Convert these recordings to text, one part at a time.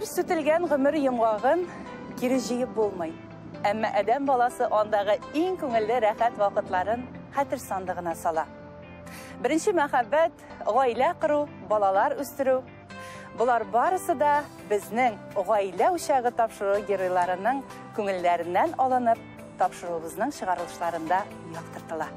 Бер сүтелгән гомер йомгагын кире җыеп булмый. Әмма адәм баласы андагы иң күңелле рәхәт вакытларын хәтер сандыгына сала. Беренче мәхәббәт, гаилә кору, балалар үстерү. Булар барысы да безнең гаилә учагы тапшыру геройларының күңелләреннән алынып, тапшыруыбызның чыгарылышларында яктыртыла.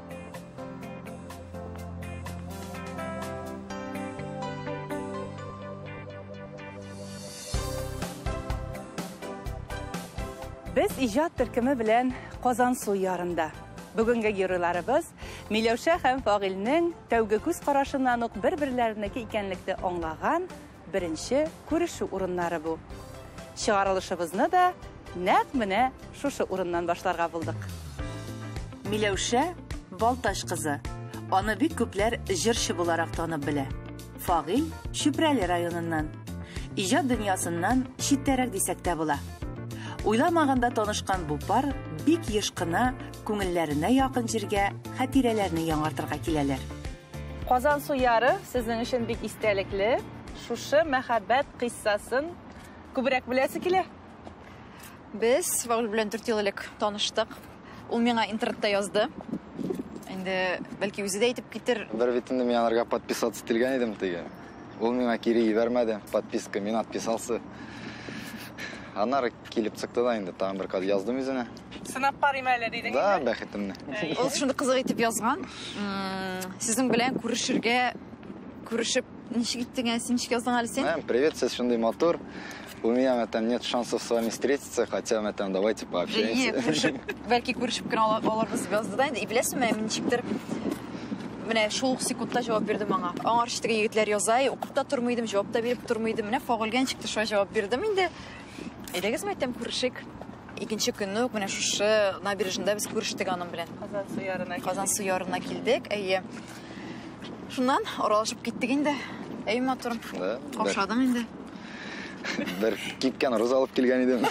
Без иҗат төркеме белән Казан су ярында. Бүгенге геройларыбыз Миләүшә һәм Фагыйльнең тәүге күз карашыннан ук бер-берләренеке икәнлекне аңлаган беренче күрешү урыннары бу. Чыгарылышыбызны да нәкъ менә шушы урыннан башларга булдык. Миләүшә Балташ кызы. Аны бик күпләр җырчы буларак танып белә. Фагыйль Чүпрәле районыннан. Иҗат дөньясыннан читтәрәк дисәк тә була. Уйламаганда танышкан бу пар бик еш кына күңелләренә якын җиргә хатирәләрне яңартырга киләләр. Казан су яры сезнең өчен бик истәлекле. Шушы мәхәббәт кыйссасын күбрәк беләсе килә. Без Фагыйль белән 4 ел элек таныштык. Ул миңа интернетта язды. Инде бәлки үзе дә әйтеп китер. Бер битендә мин аларга подписаться ителгән идем теге. Ул миңа кире ибәрмәде. Подписка мин отписался. Аннары килеп чыкты да инде тагын бер кат яздым үзенә. Сынап карыйм әле дидең. Да, бәхетемне. Ул шундый кызык итеп язган. Сезнең белән күрешеп ничек иттең, син ничек яздың әле син? Привет, сез шундый мотор. У меня там нет шансов с вами встретиться, хотя мы там давайте пообщаемся. Бәлки күрешеп кенә аларбыз язды да инде. Беләсеңме, мин ничектер менә шул секундта җавап бирде моңа. Аңар читтәге егетләр язай, укып та тормыйдым, җавап та биреп тормыйдым. Менә Фагыйльгә ничектер шулай җавап бирдем инде. Әйдәгез мәйтәм күрешик. Икенче көнне үк менә шушы набережныйда без күрештек аның белән. Казан су ярына килдек. Әйе. Шуннан аралашып киттек инде. Әй моторым. Каушадың инде. Бер кипкән роза алып килгән идем.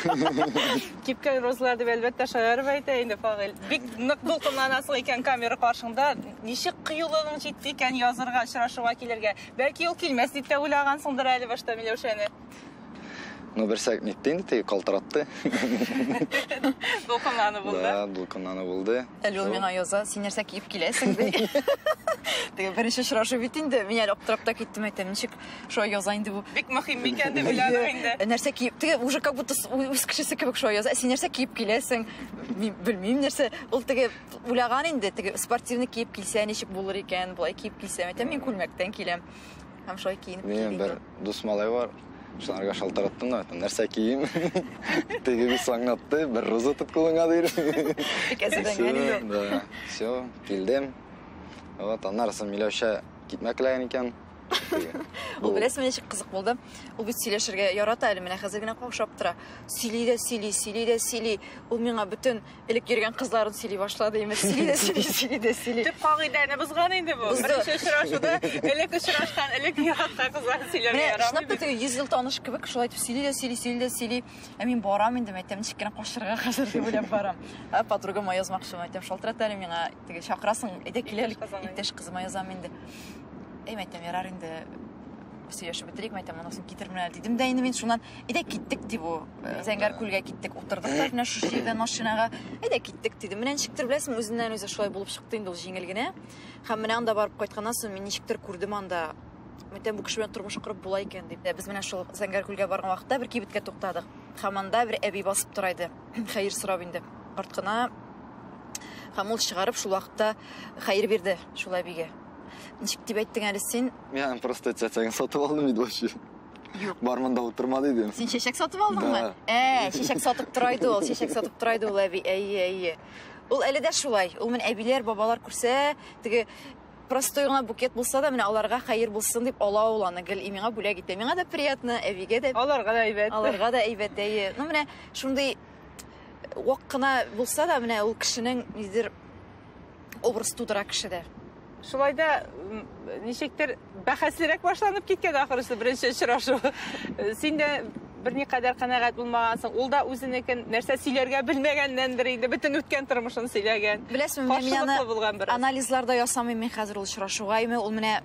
Кипкән розалар дип әлбәттә шаярып әйтә инде Фагыйль. Бик нык дулкынланасы икән камера каршында. Ничек кыюлыгың җитте икән язырга, очрашуга килергә. Бәлки ул килмәс дип тә уйлагансыңдыр әле башта Миләүшәне. Ну, бер сәгать инде теге калтыратты. Дулкынланы булды. Да, дулкынланы булды. Әле ул миңа яза, син нәрсә киеп киләсең ди. Теге беренче очрашу бит инде. Мин әле аптырап та киттем, әйтәм, ничек шулай яза инде бу. Бик мөһим икән дип уйладым инде. Нәрсә киеп, теге уже как будто үз кешесе кебек шулай яза. Син нәрсә киеп киләсең? Мин белмим нәрсә. Ул теге уйлаган инде, теге спортивный киеп килсә ничек булыр икән, булай киеп килсә, әйтәм, мин күлмәктән киләм. Һәм шулай киенеп килдем. Мин бер дус малай бар. Шуларга шалтыраттым да, нәрсә кием. Теге бис аңлатты, бер роза тот кулыңа дир. Да, всё, килдем. Вот, аннарысын Миләүшә китмәкләгән икән. Ул беләсең, ничек кызык булды. Ул бит сөйләшергә ярата әле, менә хәзер генә каушап тора. Сөйли. Ул миңа бүтән элек йөргән кызларын сөйли башлады, имеш. Сөйли. Төп кагыйдәне бузган инде бу. Беренче очрашуда элек очрашкан, элек яраткан кызлар сөйләргә ярамый. Шунда теге 100 ел таныш кебек шулай итеп сөйли. Ә мин барам инде, әйтәм, ничек кенә кашырга хәзер дип уйлап барам. Подругама язмакчы, әйтәм, шалтырат әле миңа, теге чакрасың, әйдә киләлек, иптәш кызыма язам инде. Әйтәм, ярар инде. Сөйләшеп бетерик, әйтәм, анысын китермен әле дидем дә инде мин шуннан әйдә киттек дип бу. Зәңгәр күлгә киттек, утырдык та менә шу җирдән машинага. Әйдә киттек дидем. Менә ничектер беләсең, үзеннән үзе шулай булып чыкты инде ул җиңел генә. Һәм менә анда барып кайтканнан соң мин ничектер күрдем анда. Әйтәм, бу кеше белән тормыш корып була икән дип. Без менә шул Зәңгәр күлгә барган вакытта бер кибеткә туктадык. Һәм анда бер әби басып тора иде. Хәер сорап инде. Арткына һәм ул чыгарып шул вакытта хәер бирде шул әбигә. Ничек дип әйттең әле син? Мен просто чәчәген сатып алдым иде вообще. Юк. Бармында утырмады идем. Син чәчәк сатып алдыңмы? Чәчәк сатып тора иде ул, әби. Әйе. Ул әле дә шулай. Ул мен әбиләр, бабалар күрсә, теге простой гына букет булса да, менә аларга хәер булсын дип ала ул аны. Гел миңа бүләк итә. Миңа да приятно, әбигә дә. Аларга да әйбәт. Әйе. Ну менә шундый вак кына булса да, менә ул кешенең нидер образ тудыра кешедә. Шулай да ничектер бәхәслерәк башланып киткән ахырысы беренче очрашу. Син дә берникадәр канәгать булмагансың. Ул да үзенекен нәрсә сөйләргә белмәгәннәндер инде, бөтен үткән тормышын сөйләгән. Беләсеңме, мин анализларда ясамыйм мин хәзер ул очрашуга. Ул менә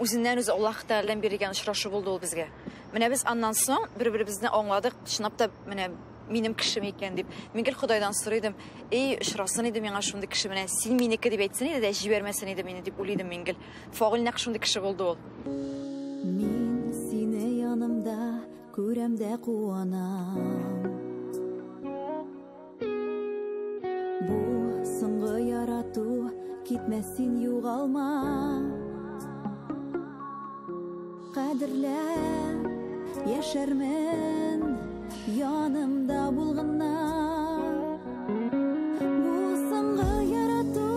үзеннән үзе Аллаһ Тәгаләдән биргән очрашу булды ул безгә. Менә без аннан соң бер-беребезне аңладык, чынлап та менә минем кешем икән дип. Мин гел Худайдан сорыйдым, эй, очрасын иде миңа шундый кеше менә, син минеке дип әйтсен иде дә җибәрмәсен иде мине дип уйлыйдым мин гел. Фагыйль нәкъ шундый кеше булды ул. Мин сине янымда күрәм дә куанам. Бу соңгы ярату китмәсен югалма. Кадерләп яшәрмен янымда булганда. Бу соңгы ярату,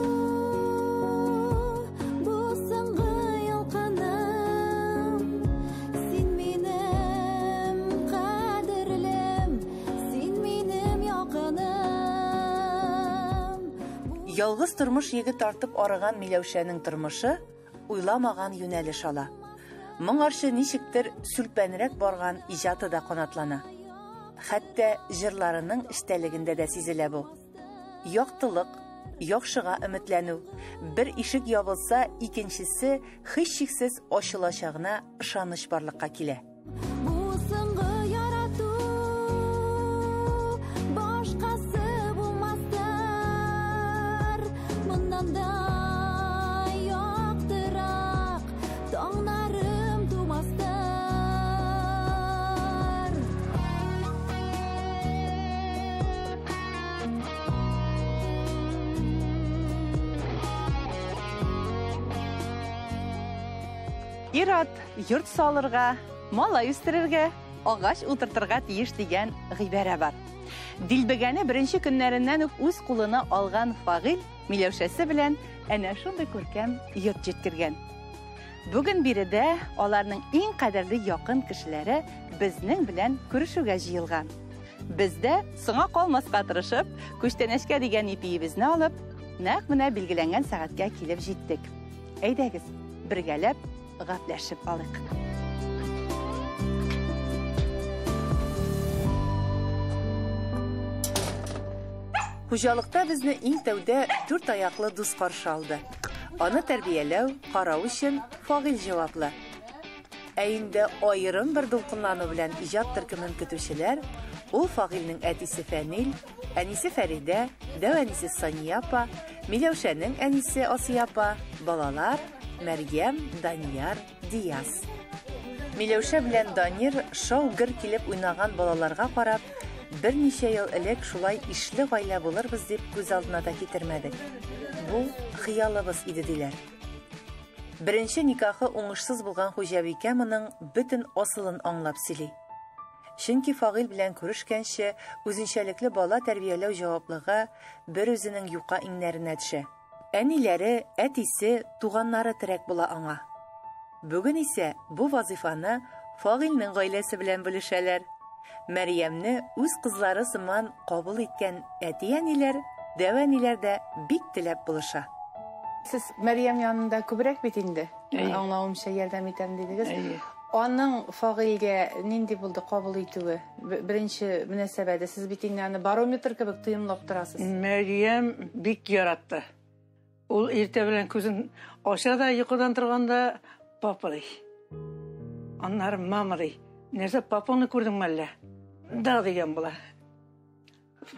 бу соңгы ялканым. Син минем кадерлем, син минем якыным. Ялгыз тормыш егет тартып арыган Миләүшәнең тормышы уйламаган юнәлеш ала. Моңарчы ничектер сүлпәнрәк барган иҗаты да канатлана. Хәтта җырларының эштәлегендә дә сизелә бу. Яктылык, яхшыга өметләнү. Бер ишек ябылса, икенчесе һичшиксез ачылачагына ышаныч барлыкка килә. Бу соңгы ярату, башкасы булмастыр. Моннан да яктырак таңнарым тумастыр. Ират йорт салырга, малай үстерергә, агач утыртырга тиеш дигән гыйбарә бар. Дилбегәне беренче көннәреннән үк үз кулына алган Фагыйль Миләүшәсе белән әнә шундый күркәм йорт җиткергән. Бүген биредә аларның иң кадерле якын кешеләре безнең белән күрешүгә җыелган. Без дә соңга калмаска тырышып, күчтәнәшкә дигән ипиебезне алып, нәкъ менә билгеләнгән сәгатькә килеп җиттек. Әйдәгез, бергәләп гапләшеп алыйк. Хуҗалыкта безне иң тәүдә 4 аяклы дус каршы алды. Аны тәрбияләү, карау өчен Фагыйль җаваплы. Ә инде аерым бер дулкынлану белән иҗат төркемен көтүчеләр, ул Фагыйльнең әтисе Фәнил, әнисе Фәридә, дәвәнисе Сания апа, Миләүшәнең әнисе Асия апа, балалар Мәрьям, Данияр, Дияс. Миләүшә белән Данир шау-гөр килеп уйнаган балаларга карап, берничә ел элек шулай ишле гаилә булырбыз дип күз алдына да китермәдек. Бу хыялыбыз иде диләр. Беренче никахы уңышсыз булган Хуҗабикә моның бөтен асылын аңлап сөйли. Чөнки Фагыйль белән күрешкәнче үзенчәлекле бала тәрбияләү җаваплыгы бер үзенең юка иңнәренә төшә. Әниләре, әтисе, туганнары терәк була аңа. Бүген исә бу вазифаны Фагыйльнең гаиләсе белән бүлешәләр. Мәрьямне үз кызлары сыман кабул иткән әти-әниләр, дәвәниләр дә бик теләп булыша. Сез Мәрьям янында күбрәк бит инде. Аңлавымча ярдәм итәм дидегез. Аның Фагыйльгә нинди булды кабул итүе? Беренче мөнәсәбәттә сез бит инде аны барометр кебек тыйымлап торасыз. Мәрьям бик яратты. Ул иртә белән күзен ача да йокыдан торганда папалый. Аннары мамалый. Нәрсә папаны күрдеңме әллә? Да дигән була.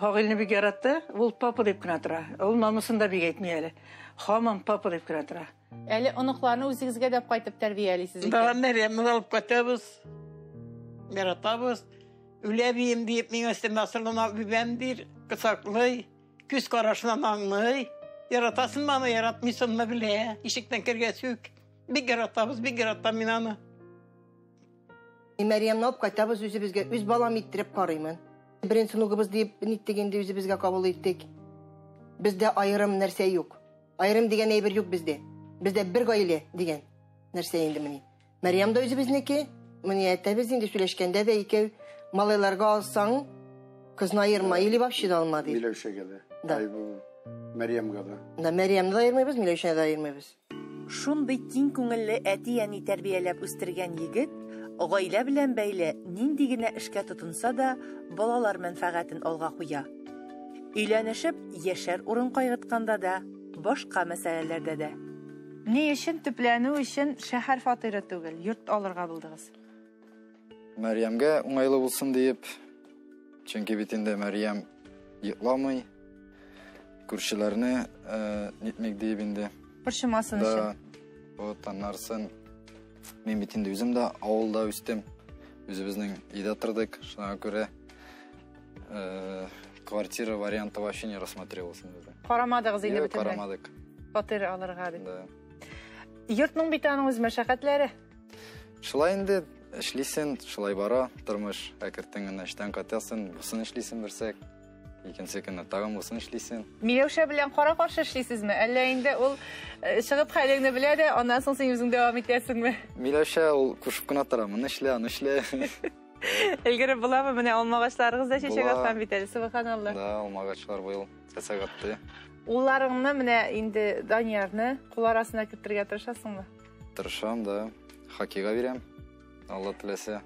Фагыйльне бик яратты, ул папа дип кенә тора. Ул мамасын да бик әйтми әле. Хаман папа дип кенә тора. Әле оныкларны үзегезгә дә кайтып тәрбиялисез икән. Да Мәрьямне алып кайтабыз. Яратабыз. Үләбием дип миңа стенасылына бибәм дир, кысаклый, күз карашынан аңлый. Яратасын маны, яратмыйсынмы белә. Ишектән кергән сүк. Бик яратабыз, бик яратам мин аны. Мәрьямне алып кайтабыз үзебезгә, үз балам иттереп карыймын. Беренче нугыбыз дип ниттегенде үзебезгә кабул иттек. Бездә аерым нәрсә юк. Аерым дигән әйбер юк бездә. Бездә бер гаилә дигән нәрсә инде менә. Мәрьям да үзебезнеке, менә әйтәбез инде сөйләшкәндә дә икәү малайларга алсаң, кызны аерма, или вообще да алма ди. Миләүшәгә дә. Да. Мәрьямгә дә. Да Мәрьямне да аермыйбыз, Миләүшәне да аермыйбыз. Шундый киң күңелле әти-әни тәрбияләп үстергән егет, гаилә белән бәйле нинди генә эшкә тотынса да, балалар мәнфәгатен алга куя. Өйләнешеп, яшәр урын кайгытканда да, башка мәсьәләләрдә дә. Ни өчен төпләнү өчен шәһәр фатиры түгел, йорт алырга булдыгыз? Мәрьямгә уңайлы булсын диеп, чөнки бит инде Мәрьям йокламый, күршеләрне нитмәк диеп инде. Борчымасын өчен. Вот аннарсын. Мин бит инде үзем дә авылда үстем. Үзебезнең өйдә тордык, шуңа күрә квартира варианты вообще не рассматривался. Карамадыгыз инде бөтенләй. Карамадык. Фатир алырга дип. Да. Йортның бит аның үз мәшәкатьләре. Шулай инде эшлисен, шулай бара, тормыш әкертен генә эштән катасың, бусын эшлисен берсәк, икенче көнне тагын бусын эшлисен. Миләүшә белән кара-каршы эшлисезме? Әллә инде ул чыгып хәлеңне белә дә, аннан соң син үзең дәвам итәсеңме? Миләүшә ул кушып кына тора, моны эшлә, аны эшлә. Элгәре буламы? Менә алмагачларыгыз да чәчәк Була. аткан бит әле, субханалла. Да, алмагачлар быел чәчәк атты. Улларыңны менә инде Даниярны кул арасына кертергә тырышасыңмы? Тырышам да, хоккейга бирәм. Алла теләсә.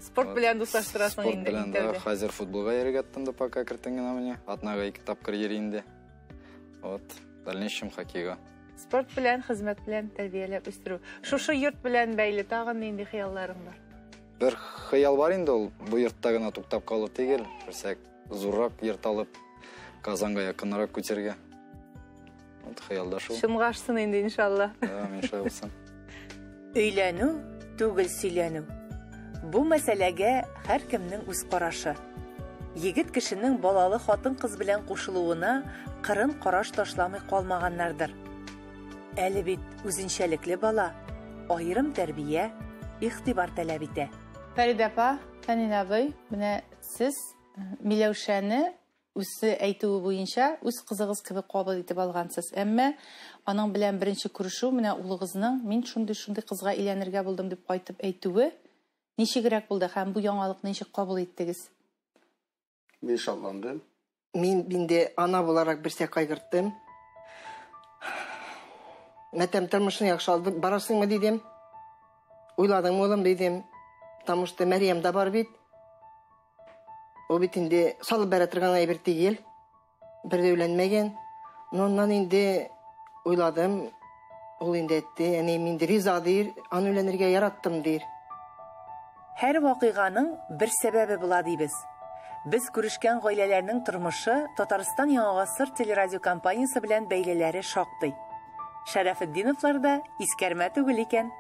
Спорт белән дуслаштырасың Спорт инде. белән да хәзер футболга йөрергә тотынды, пока кертен генә менә. Атнага 2 тапкыр йөри инде. Вот, дальнейшем хоккейга. Спорт белән, хезмәт белән тәрбияләп үстерү. Шушы йорт белән бәйле тагын нинди хыялларың бар? Бер хыял бар инде ул, бу йортта гына туктап калу түгел, берсәк зуррак йорт алып, Казанга якынрак күтәргә. Вот хыялда шул. Шунга ашсын инде иншалла. Да, мин шулай булсын. Өйләнү түгел сөйләнү. Бу мәсьәләгә һәркемнең үз карашы. Егет кешенең балалы хатын-кыз белән кушылуына кырын караш ташламый калмаганнардыр. Әле бит үзенчәлекле бала, аерым тәрбия, игътибар таләп итә. Фәридә апа, Фәнин абый, менә сез Миләүшәне үзе әйтүе буенча үз кызыгыз кебек кабул итеп алгансыз. Әмма аның белән беренче күрешү менә улыгызның мин шундый кызга өйләнергә булдым дип кайтып әйтүе ничегрәк булды һәм бу яңалыкны ничек кабул иттегез? Мин шатландым. Мин инде ана буларак берсә кайгырттым. Мәтәм тормышны яхшы алды, барасыңмы дидем. Уйладыңмы улым дидем. Потому что Мәрьям да бар бит. О бит инде салып бара торган әйбер түгел. Бер дә өйләнмәгән. Оннан инде уйладым. Ул инде әйтте, әни мин риза дир, аны өйләнергә яраттым дир. Һәр вакыйганың бер сәбәбе була дибез. Без күрешкән гаиләләрнең тормышы Татарстан Яңа гасыр телерадио компаниясе белән бәйлеләре шактый. Шәрәфетдиновлар да искәрмә түгел икән.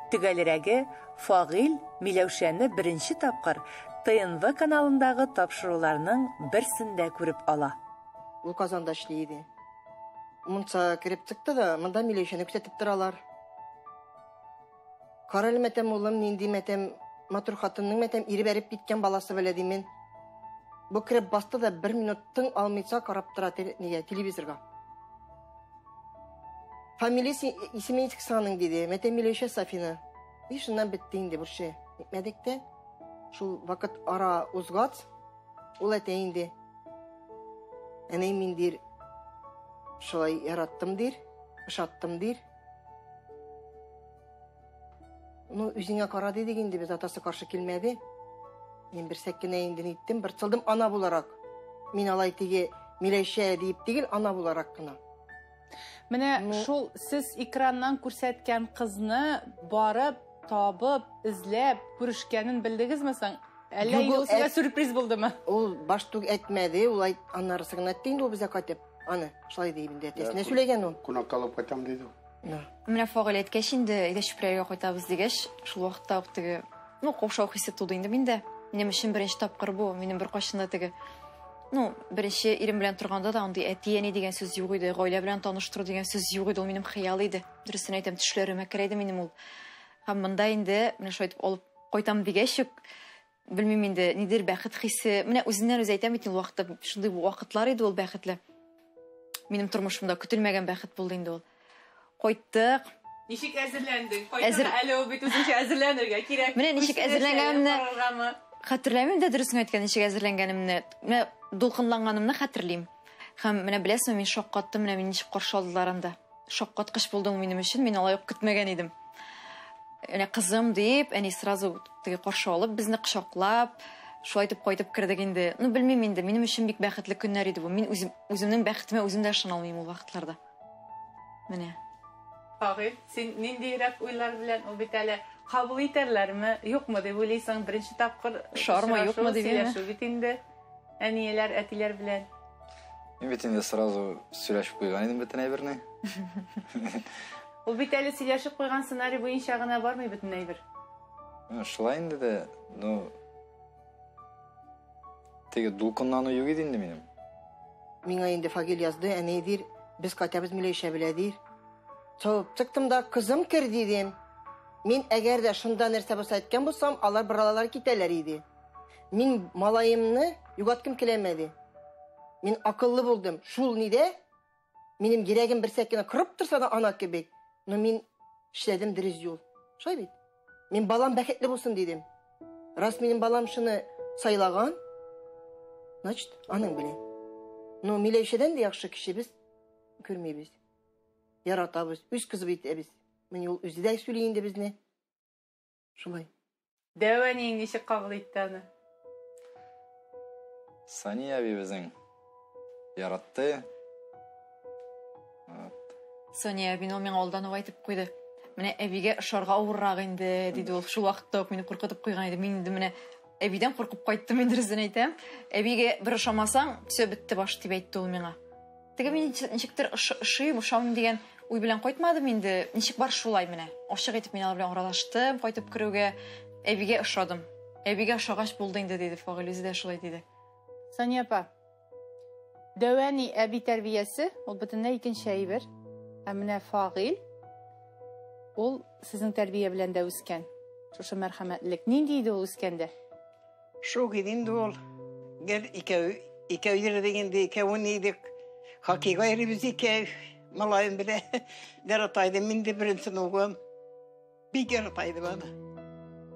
Төгәлрәге Фагыйль Миләүшәне беренче тапкыр ТНВ каналындагы тапшыруларның берсендә күреп ала. Ул Казанда эшли иде. Монда кирип чыкты да, монда Миләүшәне күзәтеп торалар. Карал мәтәм улым, нинди мәтәм матур хатынның мәтәм ире бәреп киткән баласы белә димен. Бу кирип басты да 1 минуттың алмыйса карап тора телевизорга. Фамилиясе исеме ничек саның диде. Мәтәм Миләүшә Сафина. И шуннан бетте инде бурчы. Мәдәктә шул вакыт ара узгач, ул әйтә инде. Әнә мин дир шулай яраттым дир, ышаттым дир. Ну, үзеңә кара диде инде, без атасы каршы килмәде. Мин бер сәккенә инде ниттем, бер чылдым ана буларак. Мин алай тиге Миләүшә дип тигел, ана буларак кына. Менә шул сез экраннан күрсәткән кызны барып, табып, эзләп, күрешкәнен белдегезме соң? Әллә инде ул сезгә сюрприз булдымы? Ул баштук әйтмәде, ул аннарысы гына әйтте инде ул безгә кайтып. Аны шулай дип инде әтәсенә сөйләгән ул. Кунак алып кайтам диде. Менә Фагыйль әйткәч инде, әйдә чүпрәгә кайтабыз дигәч, шул вакытта ук теге, каушау хисе туды инде миндә. Минем өчен беренче тапкыр бу, минем бер кашында теге. Беренче ирем белән торганда да андый әти-әни дигән сүз юк иде, гаилә белән таныштыру дигән сүз юк иде, ул минем хыял иде. Дөресен әйтәм, төшләремә керәйде минем ул. Һәм монда инде менә шулай итеп алып кайтам дигәч, белмим инде, нидер бәхет хисе. Менә үзеннән үзе әйтәм бит ул вакытта, шундый вакытлар иде ул бәхетле. Минем тормышымда көтелмәгән бәхет булды инде ул. Кайттык. Ничек әзерләндең? Кайттык әле ул бит үзенчә әзерләнергә кирәк. Менә ничек әзерләнгәнемне хәтерләмим дә, дөресен әйткән, ничек әзерләнгәнемне. Менә дулкынланганымны хәтерлим. Һәм менә беләсезме, мин шаккаттым, менә мин ничек каршы алдылар анда. Шаккаткыч булды ул минем өчен, мин алай ук көтмәгән идем. Әнә кызым дип, әни сразу теге каршы алып, безне кочаклап, шулай итеп кайтып кердек инде. Белмим инде, минем өчен бик бәхетле көннәр иде бу. Мин үземнең бәхетемә үзем дә ышана алмыйм ул вакытларда. Менә. Fagil, sen nindiyerek uylar bilen o bit әле kabul iterlermi, yokmu diye uyluysan birinci tapkır Şarma, yokmu diye mi? Söyleşu bitinde, aniyeler, etiler bilen. Мен бит инде сразу сөйләшеп куйган идем бөтен әйберне. O bit әле сөйләшеп куйган сценарий буенча гына бармый бөтен әйбер. Шулай инде дә, ну теге дулкыннан уйып иде инде минем. Миңа инде Фагил язды, әнейдир, без катябыз Миләүшә беләдир. Чыгып чыктым да кызым кер дидем. Мин әгәр дә шунда нәрсә булса әйткән булсам, алар биралар китәләр иде. Мин малаемны югаткым киләмәде. Мин акыллы булдым. Шул нидә? Минем йөрәгем бер сәкенә кырып торса да ана кебек. Но мин эшләдем дөрес юл. Шулай бит. Мин балам бәхетле булсын дидем. Раз минем балам шуны сайлаган, значит, аның белән. Но Миләүшәдән дә яхшы кеше без күрмибез. Яратабыз, үз кызы бит без. Мен ул үзе дә сөйли инде безне. Шулай. Дәвәнең ничек кабул итте аны? Сания безнең яратты. Соня әбин ул миңа алдан ук әйтеп куйды. Менә әбигә ошарга авыррак инде диде ул. Шул вакытта мине куркытып куйган иде. Мин инде менә әбидән куркып кайттым инде ризен әйтәм. Әбигә бер ошамасаң, все бетте баш дип әйтте ул миңа. Теге мин ничектер ошый, ошамын дигән уй белән кайтмадым инде. Ничек бар шулай менә. Ачык әйтеп мин алар белән аралаштым, кайтып керүгә әбигә ошадым. Әбигә ошагач булды инде диде Фагил үзе дә шулай диде. Сания апа, Дәвәни әби тәрбиясе, ул бөтенләй икенче әйбер. Ә менә Фагил, ул сезнең тәрбия белән дә үскән. Шушы мәрхәмәтлек. Нинди иде ул үскәндә? Шук идем ул. Гел икәү дигәндә икәүне идек. Хакыйга иребез икәү. Малайым белә. Яратайды мин дә беренче нугым. Бик яратайды баны.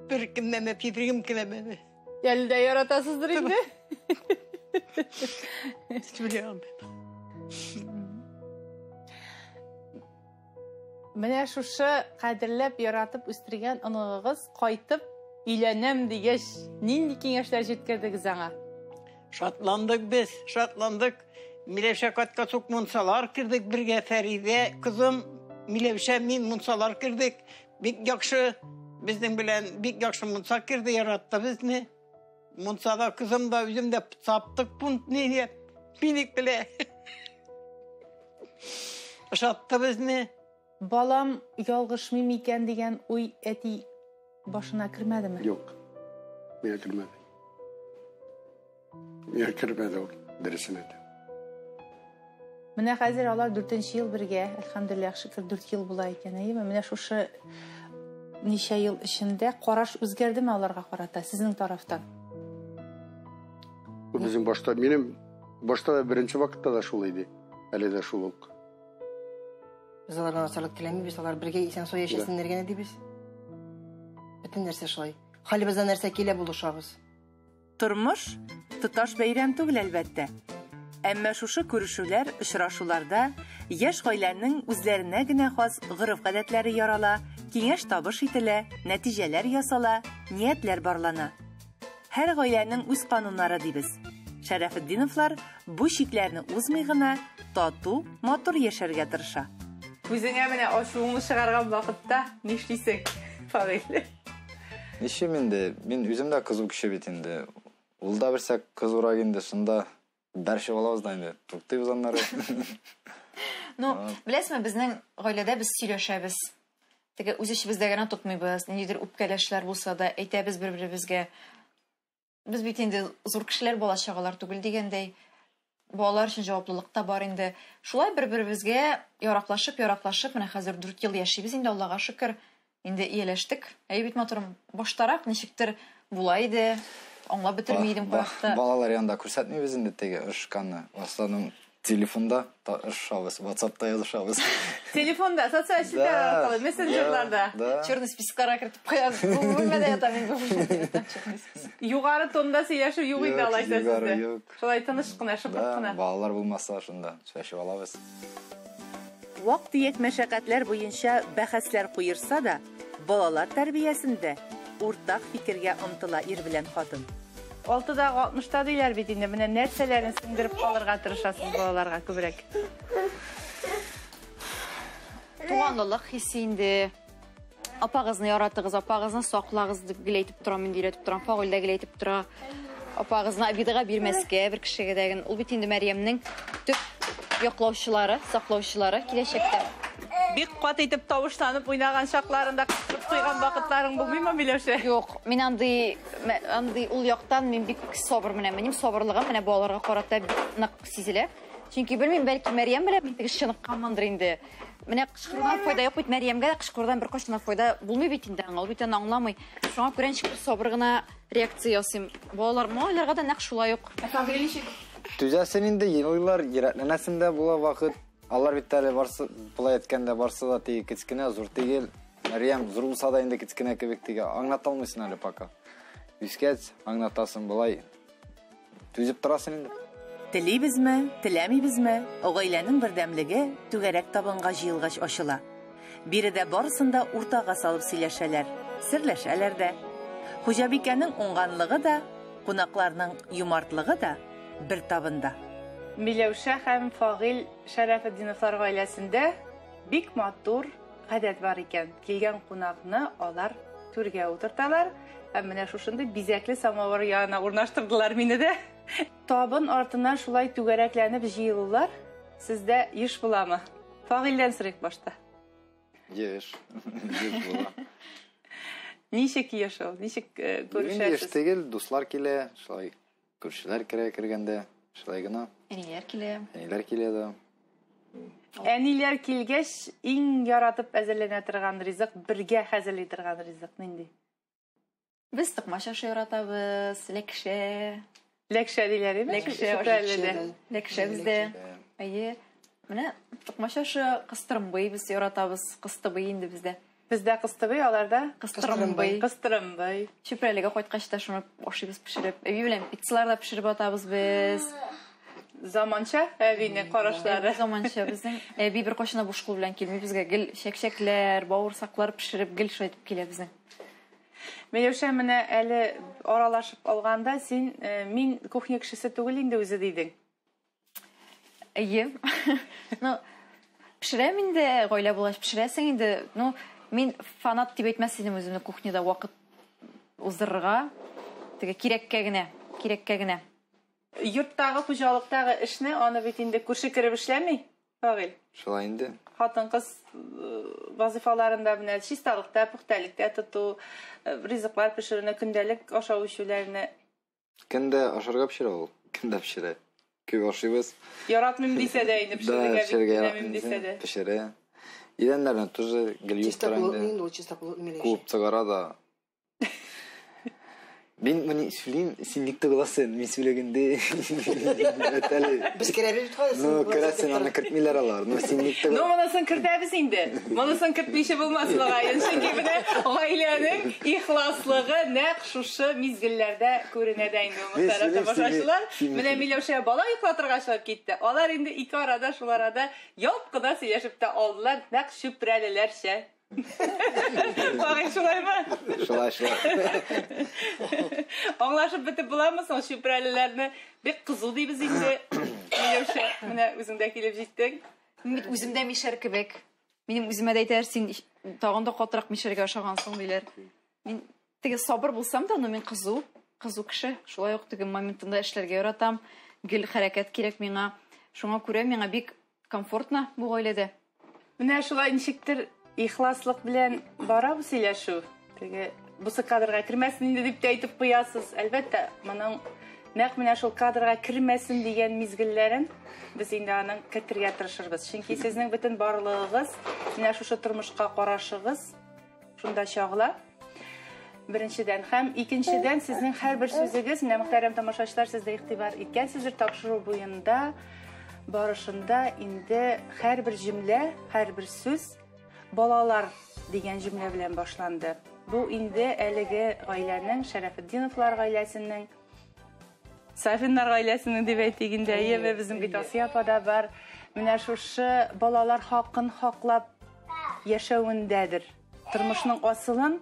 Бер кемнән дә титрегем киләмәде. Ялда яратасыздыр инде. Беләм. Менә шушы кадерләп яратып үстергән аныгыз кайтып өйләнәм дигәч, нинди киңәшләр җиткердегез аңа? Шатландык без, шатландык. Миләүшә катка сук мунсалар кирдек бергә Фәридә, кызым Миләүшә мин мунсалар кирдек. Бик яхшы безнең белән бик яхшы мунса кирде, яратты безне. Мунсада кызым да үзем дә саптык пунктны дип биник белә. Шатты безне. Балам ялгышмый микән дигән уй әти башына кермәдеме? Yok. Mine kirmedi. Mine kirmedi ol. Derisine de. Менә хәзер алар 4нче ел бергә, әлхәмдүлилләh, шөкер 4 ел була икән. Менә шушы ничә ел эчендә караш үзгәрдеме аларга карата сезнең тарафтан? Bu bizim başta da birinci vakitte de şul idi. Әле дә шул ук. Biz аларга насарлык теләмибез, алар бергә исән сау яшәсеннәр генә дибез. Бөтен нәрсә шулай. Халыбызда нәрсә килә булышабыз. Тормыш тоташ бәйрәм түгел әлбәттә. Әмма шушы күрешүләр, очрашуларда яшь гаиләнең үзләренә генә хас гырыф-гадәтләре ярала, киңәш табыш ителә, нәтиҗәләр ясала, ниятләр барлана. Һәр гаиләнең үз кануннары дибез. Шәрәфетдиновлар бу чикләрне узмый гына тату, матур яшәргә тырыша. Үзеңә менә ачуыңны чыгарган вакытта нишлисең, Фагил? Нишем инде, мин үзем дә кызу кеше бит инде. Ул да берсә кызурак инде, шунда бәршә балабыз да инде. Туктыйбыз аннары. Ну, беләсезме, безнең гаиләдә без сөйләшәбез. Теге үз ичебездә генә тотмыйбыз. Нидер үпкәләшләр булса да әйтәбез бер-беребезгә. Без бит инде зур кешеләр балачагалар түгел дигәндәй. Балалар өчен җаваплылык та бар инде. Шулай бер-беребезгә яраклашып, менә хәзер 4 ел яшибез инде, Аллага шөкер. Инде ияләштек. Бит матурым, баштарак ничектер була иде. Аңлап бетерми идем куакта. Балалар янында күрсәтмибез инде теге ышканны. Асланың телефонда ышабыз, WhatsApp'та язышабыз. Телефонда, социаль сетьләр аркылы, мессенджерларда. Черный спискка кертеп куябыз. Бу бүлмәдә ятам инде. Югары тонда сөйләшү юк инде алайса Югары сездә. юк. Шулай тыныч кына, шыпык кына. Балалар булмаса шунда сөйләшеп алабыз. Вак-төяк мәшәкатьләр буенча бәхәсләр куерса да, балалар тәрбиясендә уртак фикергә омтыла ир белән хатын. 6-да 60-та диләр бит инде, менә нәрсәләрен сеңдереп калырга тырышасыз балаларга күбрәк. туганлык хисе инде. Апагызны яратыгыз, апагызны саклагыз дип гиләйтеп торам, инде өйрәтеп торам, Фагыйль да гиләйтеп тора. Апагызны обидага бирмәскә, бер кешегә дәген. Ул бит инде Мәрьямнең төп яклаучылары, саклаучылары киләчәктә. Бик кат итеп тавышланып уйнаган шакларында кыстырып куйган вакытларың булмыймы, Миләүшә? Юк, мин андый ул яктан мин бик сабыр менә, минем сабырлыгым менә балаларга карата бик нык сизелә. Чөнки белмим, бәлки Мәрьям белән мин теге чыныкканмындыр инде. Менә кышкырдан файда юк бит, Мәрьямгә дә кышкырдан бер кашна файда булмый бит инде, аңа бит аңламый. Шуңа күрә ничек сабыр гына реакция ясыйм. Балалар малайларга да нәкъ шулай ук. Түзәсен инде еллар йөрәкләнәсендә була вакыт. Алар бит әле барсы, булай әйткәндә барсы да теге кичкенә зур түгел. Мәрьям зур булса да инде кичкенә кебек теге аңлата алмыйсың әле пока. Үскәч аңлатасың булай. Түзеп торасың инде. Телибезме, теләмибезме, гаиләнең бердәмлеге түгәрәк табынга җыелгач ачыла. Биредә барысында уртага салып сөйләшәләр, серләшәләр дә. Хуҗабикәнең уңганлыгы да, кунакларның юмартлыгы да бер табында. Миләүшә һәм Фагыйль Шәрәфетдиновлар гаиләсендә бик матур гадәт бар икән. Килгән кунакны алар түргә утырталар. Һәм менә шушында бизәкле самовар янына урнаштырдылар мине дә. Табын артына шулай түгәрәкләнеп җыелулар сездә еш буламы? Фагыйльдән сорыйк башта. Еш. Еш була. Ничек яшәү? Ничек Еш түгел, дуслар килә, шулай күршеләр кергәндә, шулай гына. Әниләр килә. Әниләр килә дә. Әниләр килгәч, иң яратып әзерләнә торган ризык, бергә хәзерли торган ризык нинди? Без токмач ашый яратабыз, ләкшә. Ләкшә диләр, Ләкшә бездә. Әйе. Менә токмач ашы кыстырымбый без яратабыз, кыстыбый инде бездә. Бездә кыстыбый, аларда Кыстырымбый. Кыстырымбый. Чүпрәлегә кайткач та шуны ашыйбыз пешереп. Әби белән пиццалар да пешереп атабыз без. Заманча әбинең карашлары. Заманча безнең әби бер кашына буш кул белән килми, безгә гел чәкчәкләр, бавырсаклар пешереп гел шайтып килә безнең. Миләүшә, менә әле аралашып алганда син мин кухня кешесе түгел инде үзе дидең. Әйе. Ну, пешерәм инде, гаилә булгач пешерәсең инде. Ну, мин фанат дип әйтмәс идем үземне кухняда вакыт уздырырга. Теге кирәккә генә. Йорттагы хуҗалыктагы эшне аны бит инде күрше кереп эшләми, Фагыйль. Шулай инде. Хатын-кыз вазифаларында менә чисталыкта, пөхтәлектә тоту, ризыклар пешерүне, көндәлек ашау ичүләрне. Кемдә ашарга пешерә ул? Кемдә пешерә? Күп ашыйбыз. Яратмыйм дисә дә инде пешерергә дисә дә. Пешерә. Идәннәрне тоже гел юктырынды. Куып цигара да. Мин моны сөйлим, син ник тыгыласың? Мин сөйләгәндә. Без керәбез бит. Ну, керәсен аны кертмиләр алар. Ну, син ник тыгыл. Ну, монысын кертәбез инде. Монысын кертмичә булмасын гаен. Чөнки менә гаиләнең ихласлыгы нәкъ шушы мизгелләрдә күренә дә инде мөхтәрәм тамашачылар. Менә Миләүшә бала йоклатырга чыгып китте. Алар инде ике арада шул арада ялп кына сөйләшеп тә алдылар, нәкъ шүпрәлеләрчә. Фагыйль шулаймы? Шулай. Аңлашып бетеп буламы соң шүпрәлеләрне? Бик кызу дибез инде. Миләүшә, менә үзеңдә килеп җиттең. Мин үземдә мишәр кебек. Минем үземә дә әйтәр, син тагын да катырак мишәргә ашагансың диләр. Мин теге сабыр булсам да, но мин кызу кеше. Шулай ук теге моментында эшләргә яратам. Гел хәрәкәт кирәк миңа. Шуңа күрә миңа бик комфортно бу гаиләдә. Менә шулай ничектер ихласлык белән бара бу сөйләшү. Теге бусы кадрга кермәсен инде дип әйтеп куясыз. Әлбәттә, моның нәкъ менә шул кадрга кермәсен дигән мизгелләрен без инде аның кертергә тырышырбыз. Чөнки сезнең бөтен барлыгыгыз, менә шушы тормышка карашыгыз шунда чагыла. Беренчедән һәм икенчедән сезнең һәрбер сүзегез, менә мөхтәрәм тамашачылар, сездә игътибар иткәнсездер, тапшыру буенда барышында инде һәрбер җөмлә, һәрбер сүз балалар дигән җөмлә белән башланды. Бу инде әлеге гаиләнең, Шәрәфетдиновлар гаиләсенең, Сафиннар гаиләсенең дип әйтик инде, яме безнең бит Асия апа да бар. Менә шушы балалар хакын хаклап яшәвендәдер. Тормышның асылын,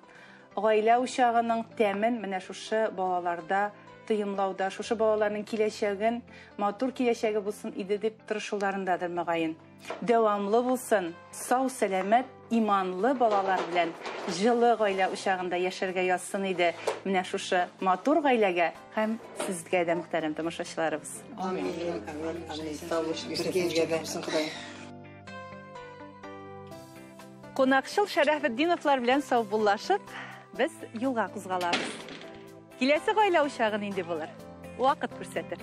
гаилә учагының тәмен менә шушы балаларда тыйымлауда, шушы балаларның киләчәген, матур киләчәге булсын иде дип тырышуларындадыр мөгаен. Дәвамлы булсын, сау, сәламәт, иманлы балалар белән җылы гаилә учагында яшәргә язсын иде. Менә шушы матур гаиләгә һәм сезгә дә мөхтәрәм тамашачыларыбыз. Кунакчыл Шәрәфетдиновлар белән саубуллашып, без юлга кузгалабыз. Киләсе гаилә учагын инде булыр. Вакыт күрсәтер.